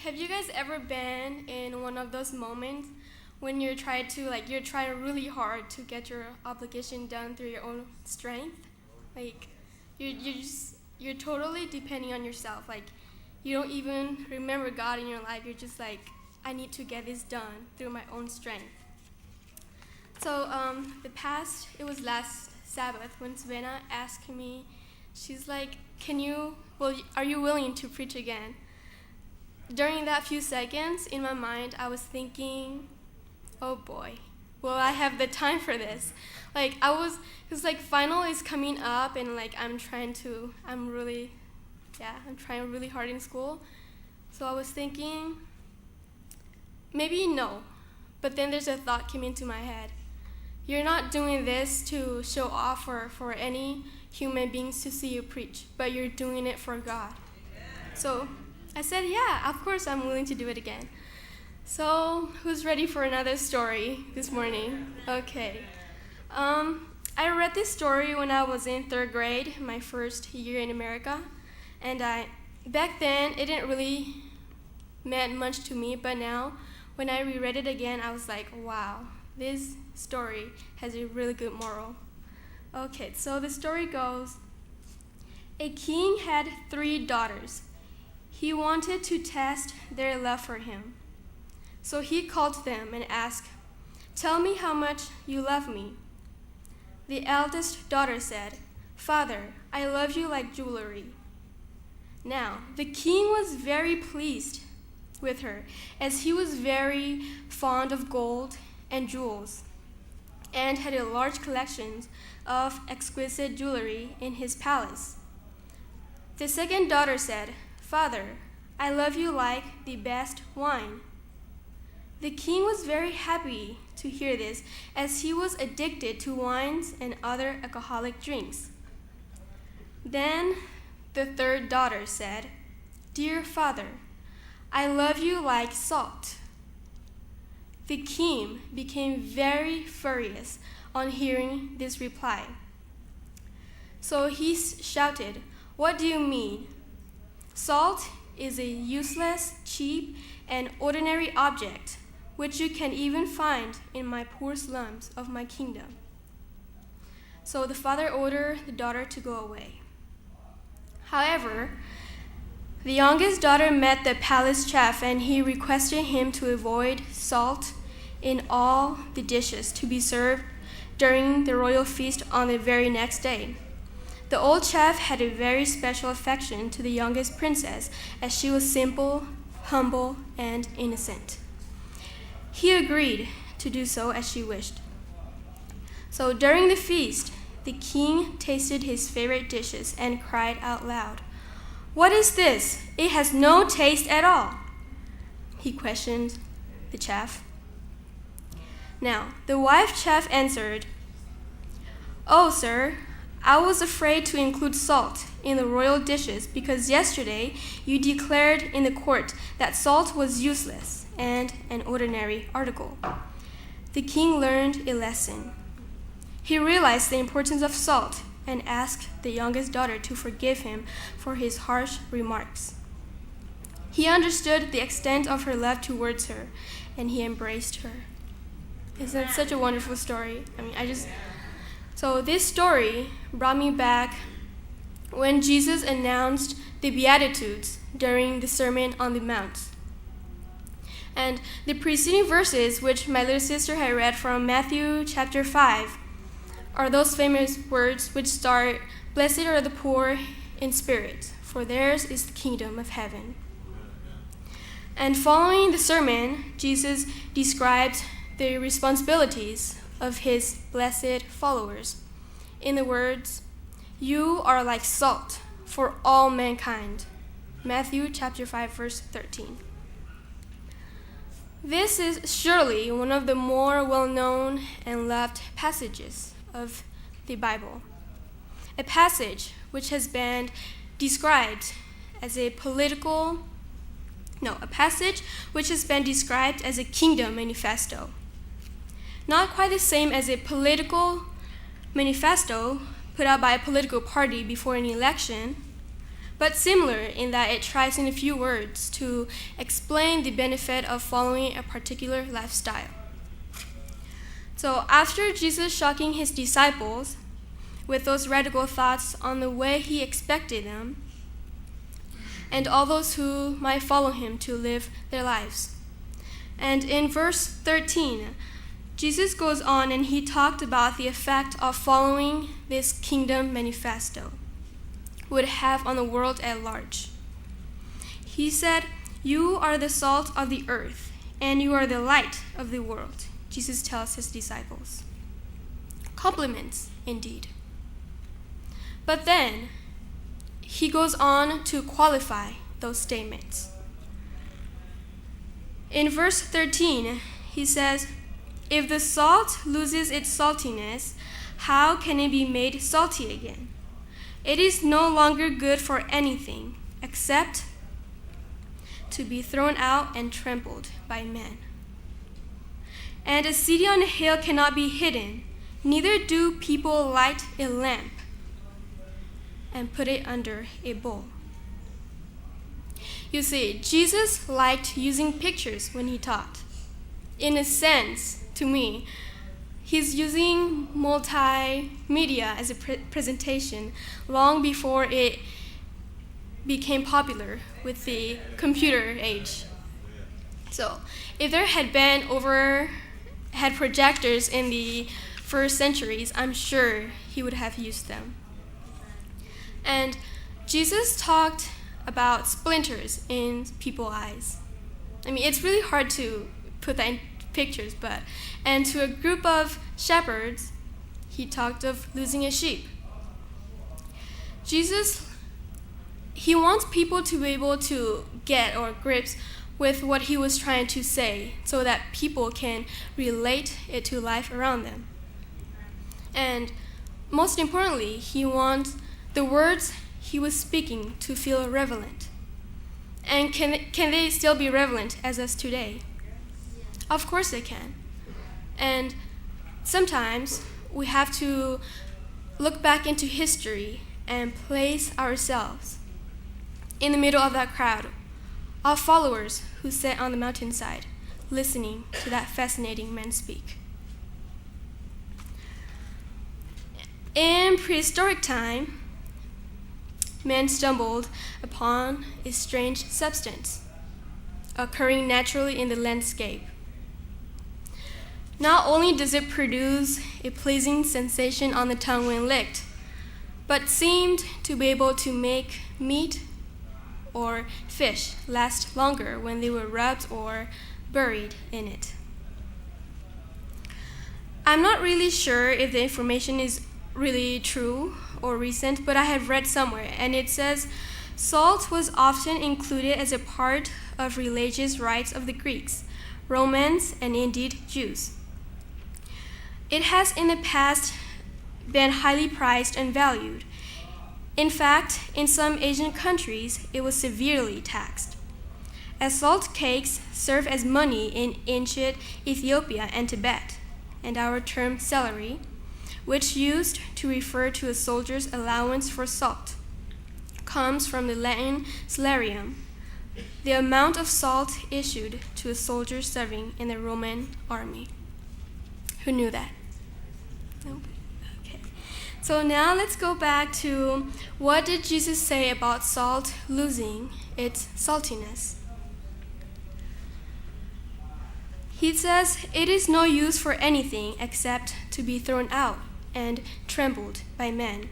Have you guys ever been in one of those moments when you're trying really hard to get your obligation done through your own strength? Like you're totally depending on yourself. Like you don't even remember God in your life. You're just like, I need to get this done through my own strength. So it was last Sabbath when Savannah asked me, she's like, are you willing to preach again? During that few seconds, in my mind, I was thinking, oh boy, will I have the time for this? Because final is coming up and I'm trying really hard in school. So I was thinking, maybe no. But then there's a thought came into my head. You're not doing this to show off or for any human beings to see you preach, but you're doing it for God. So I said, yeah, of course I'm willing to do it again. So who's ready for another story this morning? Okay. I read this story when I was in 3rd grade, my first year in America. And back then, it didn't really mean much to me, but now, when I reread it again, I was like, wow, this story has a really good moral. Okay, so the story goes, a king had 3 daughters. He wanted to test their love for him. So he called them and asked, "Tell me how much you love me." The eldest daughter said, "Father, I love you like jewelry." Now, the king was very pleased with her, as he was very fond of gold and jewels, and had a large collection of exquisite jewelry in his palace. The second daughter said, "Father, I love you like the best wine." The king was very happy to hear this, as he was addicted to wines and other alcoholic drinks. Then the third daughter said, "Dear father, I love you like salt." The king became very furious on hearing this reply. So he shouted, "What do you mean? Salt is a useless, cheap, and ordinary object, which you can even find in my poor slums of my kingdom." So the father ordered the daughter to go away. However, the youngest daughter met the palace chef, and he requested him to avoid salt in all the dishes to be served during the royal feast on the very next day. The old chef had a very special affection to the youngest princess, as she was simple, humble, and innocent. He agreed to do so as she wished. So during the feast, the king tasted his favorite dishes and cried out loud, "What is this? It has no taste at all." He questioned the chef. Now, the wife chef answered, "Oh, sir, I was afraid to include salt in the royal dishes because yesterday you declared in the court that salt was useless and an ordinary article." The king learned a lesson. He realized the importance of salt and asked the youngest daughter to forgive him for his harsh remarks. He understood the extent of her love towards her, and he embraced her. Isn't that such a wonderful story? So this story brought me back when Jesus announced the Beatitudes during the Sermon on the Mount. And the preceding verses, which my little sister had read from Matthew chapter 5, are those famous words which start, "Blessed are the poor in spirit, for theirs is the kingdom of heaven." And following the sermon, Jesus describes the responsibilities of his blessed followers in the words, "You are like salt for all mankind." Matthew chapter 5, verse 13. This is surely one of the more well-known and loved passages of the Bible. A passage which has been described as a kingdom manifesto. Not quite the same as a political manifesto put out by a political party before an election, but similar in that it tries in a few words to explain the benefit of following a particular lifestyle. So after Jesus shocking his disciples with those radical thoughts on the way he expected them, and all those who might follow him to live their lives. And in verse 13, Jesus goes on and he talked about the effect of following this kingdom manifesto would have on the world at large. He said, "You are the salt of the earth, and you are the light of the world," Jesus tells his disciples. Compliments, indeed. But then, he goes on to qualify those statements. In verse 13, he says, "If the salt loses its saltiness, how can it be made salty again? It is no longer good for anything except to be thrown out and trampled by men. And a city on a hill cannot be hidden, neither do people light a lamp and put it under a bowl." You see, Jesus liked using pictures when he taught. In a sense, to me, he's using multimedia as a presentation long before it became popular with the computer age. So, if there had been overhead projectors in the first centuries, I'm sure he would have used them. And Jesus talked about splinters in people's eyes. I mean, it's really hard to put that in pictures, and to a group of shepherds, he talked of losing a sheep. Jesus, he wants people to be able to get or grips with what he was trying to say so that people can relate it to life around them. And most importantly, he wants the words he was speaking to feel relevant. And can they still be relevant as us today? Of course they can. And sometimes we have to look back into history and place ourselves in the middle of that crowd of followers who sat on the mountainside listening to that fascinating man speak. In prehistoric time, man stumbled upon a strange substance occurring naturally in the landscape. Not only does it produce a pleasing sensation on the tongue when licked, but seemed to be able to make meat or fish last longer when they were rubbed or buried in it. I'm not really sure if the information is really true or recent, but I have read somewhere, and it says salt was often included as a part of religious rites of the Greeks, Romans, and indeed Jews. It has in the past been highly prized and valued. In fact, in some Asian countries, it was severely taxed, as salt cakes serve as money in ancient Ethiopia and Tibet, and our term salary, which used to refer to a soldier's allowance for salt, comes from the Latin salarium, the amount of salt issued to a soldier serving in the Roman army. Who knew that? Nope. Okay. So now let's go back to what did Jesus say about salt losing its saltiness? He says, "It is no use for anything except to be thrown out and trampled by men."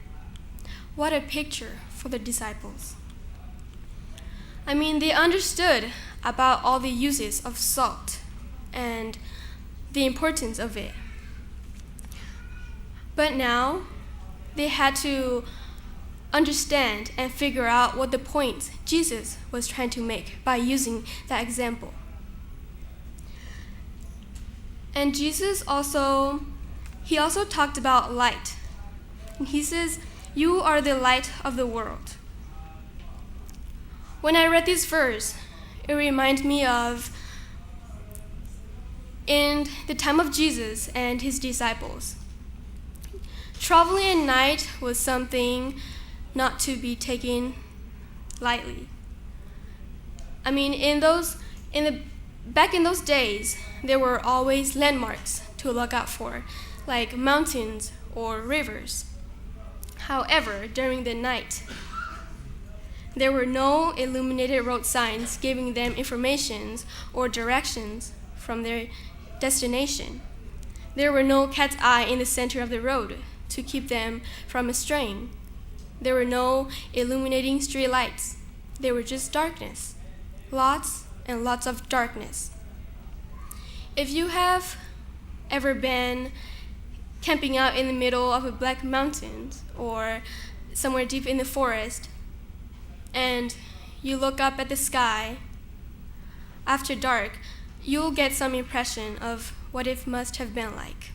What a picture for the disciples. I mean, they understood about all the uses of salt and the importance of it. But now, they had to understand and figure out what the point Jesus was trying to make by using that example. And Jesus also talked about light. And he says, "You are the light of the world." When I read this verse, it reminds me of in the time of Jesus and his disciples. Traveling at night was something not to be taken lightly. I mean, back in those days, there were always landmarks to look out for, like mountains or rivers. However, during the night, there were no illuminated road signs giving them information or directions from their destination. There were no cat's eye in the center of the road to keep them from straying. There were no illuminating street lights. There were just darkness. Lots and lots of darkness. If you have ever been camping out in the middle of a black mountain or somewhere deep in the forest, and you look up at the sky after dark, you'll get some impression of what it must have been like.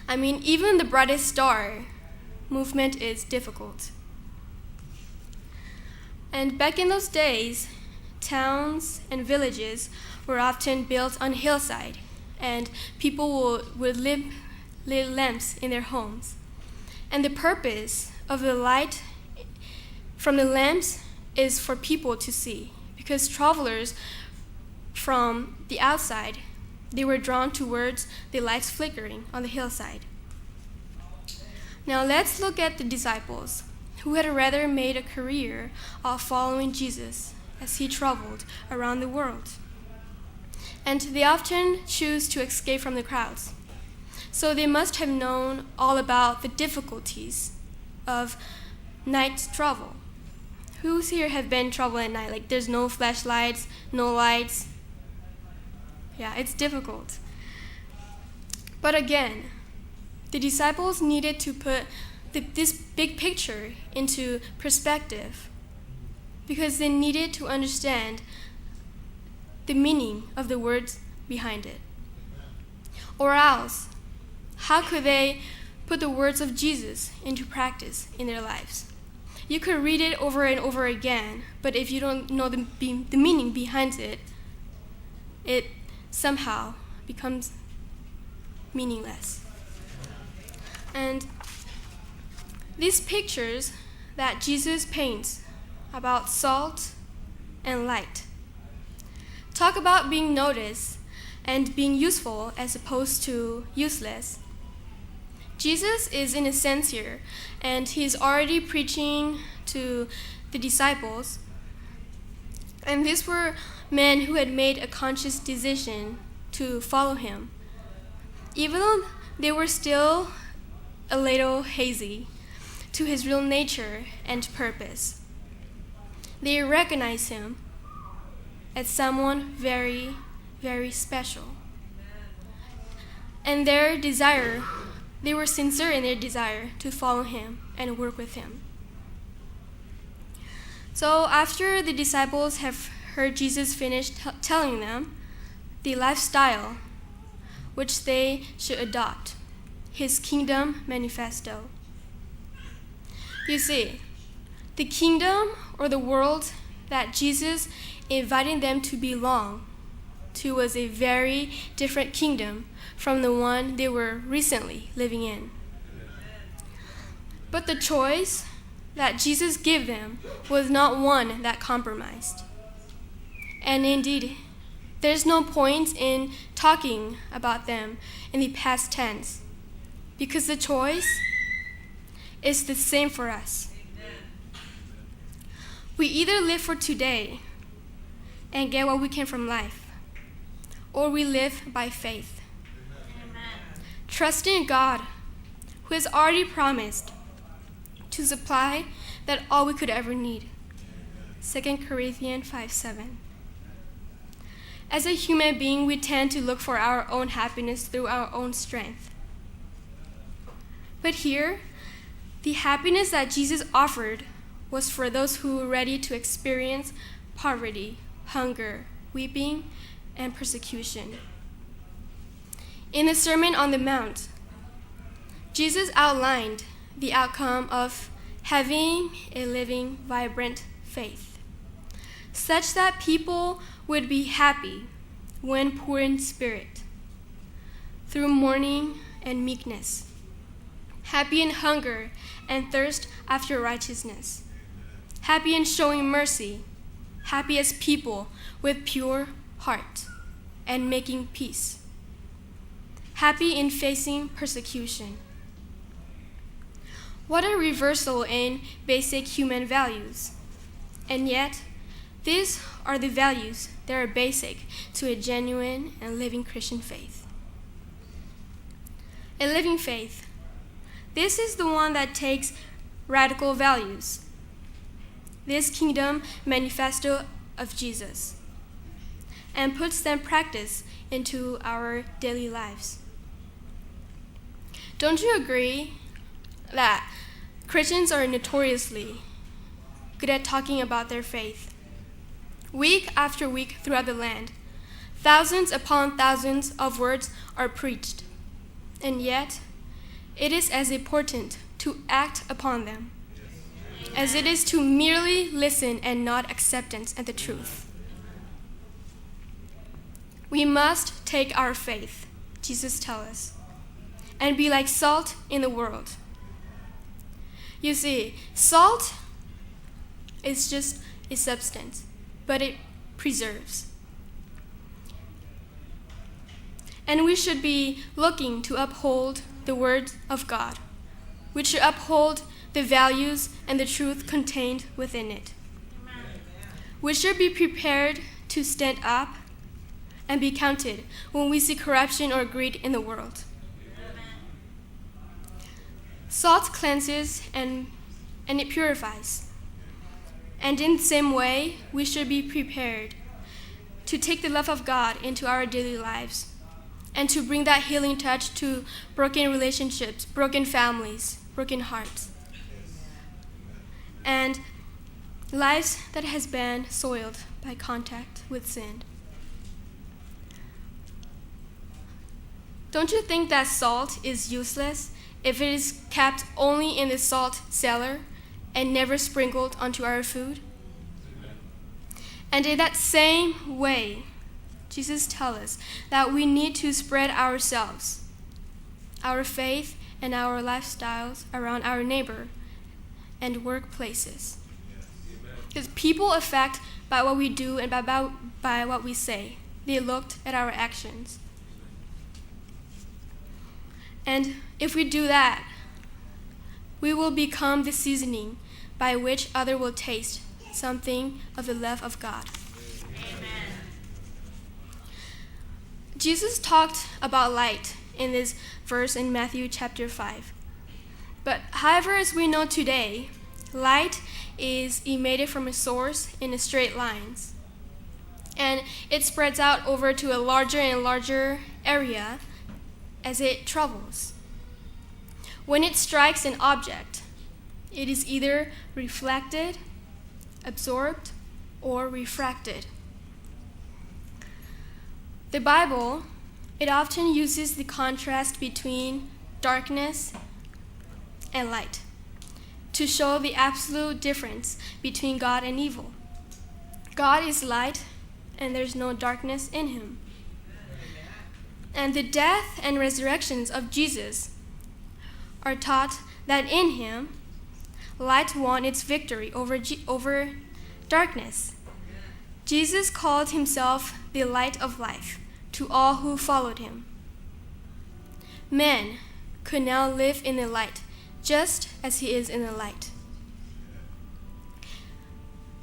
I mean, even the brightest star movement is difficult. And back in those days, towns and villages were often built on hillside, and people would lit lamps in their homes. And the purpose of the light from the lamps is for people to see, because travelers from the outside, they were drawn towards the lights flickering on the hillside. Now let's look at the disciples, who had rather made a career of following Jesus as he traveled around the world. And they often choose to escape from the crowds. So they must have known all about the difficulties of night travel. Who's here have been traveling at night? Like, there's no flashlights, no lights. Yeah, it's difficult. But again, the disciples needed to put this big picture into perspective, because they needed to understand the meaning of the words behind it. Or else, how could they put the words of Jesus into practice in their lives? You could read it over and over again, but if you don't know the meaning behind it, it somehow becomes meaningless. And these pictures that Jesus paints about salt and light talk about being noticed and being useful as opposed to useless. Jesus is in a sense here, and he's already preaching to the disciples. And these were men who had made a conscious decision to follow him, even though they were still a little hazy to his real nature and purpose. They recognized him as someone very, very special. And they were sincere in their desire to follow him and work with him. So after the disciples have heard Jesus finish telling them the lifestyle which they should adopt, his kingdom manifesto. You see, the kingdom or the world that Jesus invited them to belong to was a very different kingdom from the one they were recently living in. But the choice that Jesus gave them was not one that compromised. And indeed, there's no point in talking about them in the past tense, because the choice is the same for us. We either live for today and get what we can from life, or we live by faith, trusting in God, who has already promised to supply that all we could ever need. 2 Corinthians 5:7. As a human being, we tend to look for our own happiness through our own strength. But here, the happiness that Jesus offered was for those who were ready to experience poverty, hunger, weeping, and persecution. In the Sermon on the Mount, Jesus outlined the outcome of having a living, vibrant faith, such that people would be happy when poor in spirit, through mourning and meekness, happy in hunger and thirst after righteousness, happy in showing mercy, happy as people with pure heart and making peace, happy in facing persecution. What a reversal in basic human values. And yet, these are the values that are basic to a genuine and living Christian faith. A living faith. This is the one that takes radical values. This kingdom manifesto of Jesus and puts them practice into our daily lives. Don't you agree that Christians are notoriously good at talking about their faith? Week after week throughout the land, thousands upon thousands of words are preached, and yet it is as important to act upon them as it is to merely listen and not acceptance of the truth. We must take our faith, Jesus tells us, and be like salt in the world. You see, salt is just a substance, but it preserves. And we should be looking to uphold the word of God. We should uphold the values and the truth contained within it. We should be prepared to stand up and be counted when we see corruption or greed in the world. Salt cleanses and it purifies. And in the same way, we should be prepared to take the love of God into our daily lives and to bring that healing touch to broken relationships, broken families, broken hearts, and lives that has been soiled by contact with sin. Don't you think that salt is useless if it is kept only in the salt cellar and never sprinkled onto our food? And in that same way, Jesus tells us that we need to spread ourselves, our faith, and our lifestyles around our neighbor and workplaces. Because people affect by what we do and by what we say. They looked at our actions. And if we do that, we will become the seasoning by which others will taste something of the love of God. Amen. Jesus talked about light in this verse in Matthew chapter 5. But however, as we know today, light is emitted from a source in straight lines. And it spreads out over to a larger and larger area as it travels. When it strikes an object, it is either reflected, absorbed, or refracted. The Bible, it often uses the contrast between darkness and light to show the absolute difference between God and evil. God is light, and there's no darkness in him. And the death and resurrections of Jesus are taught that in him, light won its victory over darkness. Jesus called himself the light of life to all who followed him. Men could now live in the light, just as he is in the light.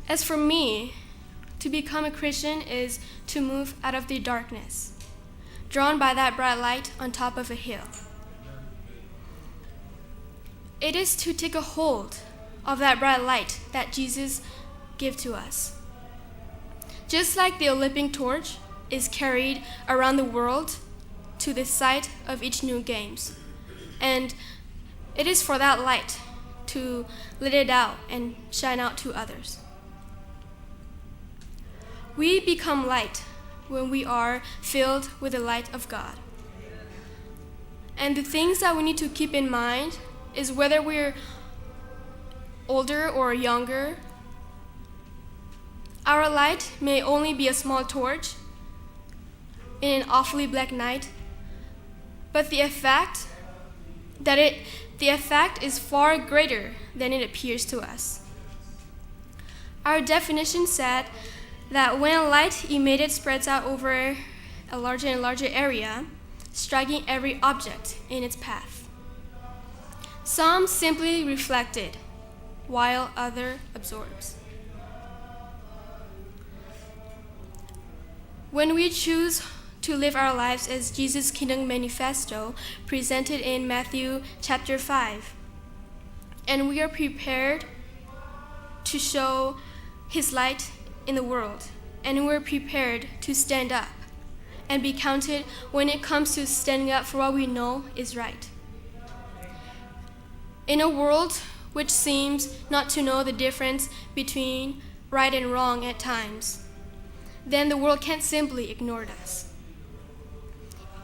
As for me, to become a Christian is to move out of the darkness, drawn by that bright light on top of a hill. It is to take a hold of that bright light that Jesus gave to us. Just like the Olympic torch is carried around the world to the site of each new games. And it is for that light to let it out and shine out to others. We become light when we are filled with the light of God. And the things that we need to keep in mind is whether we're older or younger, our light may only be a small torch in an awfully black night, but the effect is far greater than it appears to us. Our definition said that when light emitted spreads out over a larger and larger area, striking every object in its path. Some simply reflected, while other absorbs. When we choose to live our lives as Jesus' Kingdom Manifesto presented in Matthew chapter 5, and we are prepared to show His light in the world, and we're prepared to stand up and be counted when it comes to standing up for what we know is right. In a world which seems not to know the difference between right and wrong at times, then the world can't simply ignore us.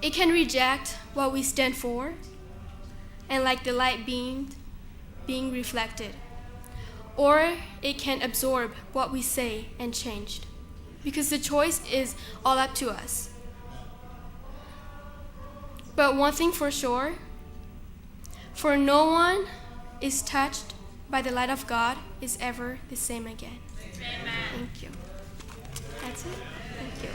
It can reject what we stand for, and like the light being reflected. Or it can absorb what we say and change, because the choice is all up to us. But one thing for sure, for no one is touched by the light of God is ever the same again. Amen. Thank you. That's it. Thank you.